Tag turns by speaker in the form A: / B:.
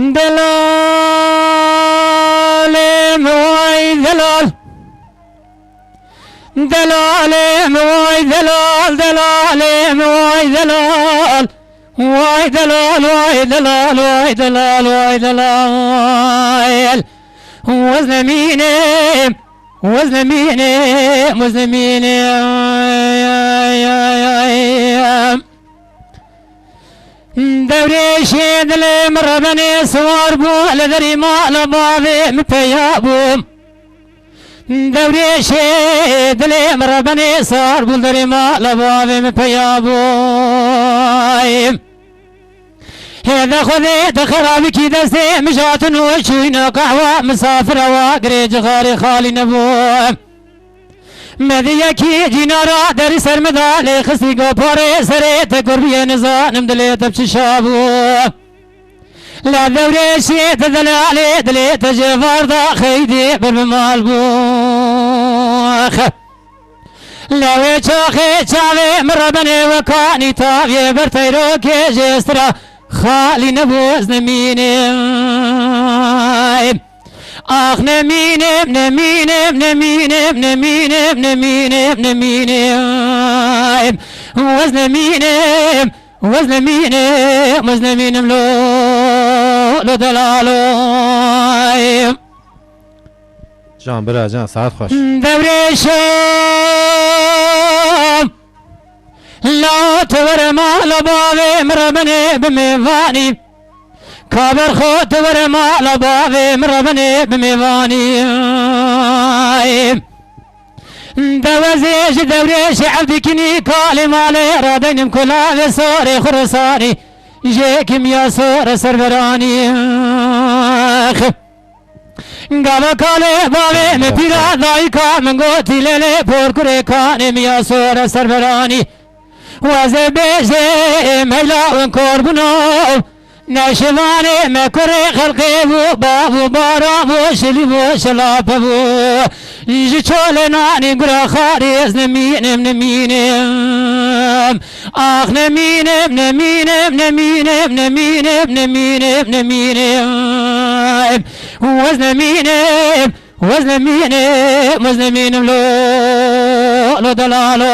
A: دلال موي دلال دلال موي دلال دلال موي دلال واي دلال واي دلال واي دلال واي دلال وزن ميني وزن ميني وزن ميني دوري شيد لمربني صور بو لذري ما لباضي مبيابو دوري شيد لمربني صور بو لذري ما لباضي مبيابو هذا خذيت خرابي كذا سي مشات وشوينا قهوة مسافرة وقريج غاري خالي نبو مذي كي جينارا دري سرمدالي خسي قباري سريت قربي نزان مدليت بششابو لا دوري شيت دلالي دليت جفار دا خيدي بالمال بوخ لا ويشاخي شاوي مربني وكاني تابي برتيروكي جسترا خالي نبوز نميني آخ نمينم نمينم نمينم نمينم نمينم نمينم وزن مينم وزن مينم وزن مينم لو دلالو
B: جان برا جان ساعت خوش
A: دوري شام لا تور ما لباوي مربني بميواني كابر خوت ورما لباوي مربني بميواني دوزيش دوريش عبدكني كالي مالي رادين كلها صوري خرساني جيكم يا صور سربراني قابا كالي باوي مبيرا دايكا من قوتي للي بوركري كاني ميا صور سربراني وزبيزي ميلا ونكوربنو ناشماني مكري خلقي بابو بارا وشلي وشلابو يجي شولناني قرا خاريز نمينم نمينم آخ نمينم نمينم نمينم نمينم نمينم نمينم وزن مينم وزن مينم وزن مينم لو دلالو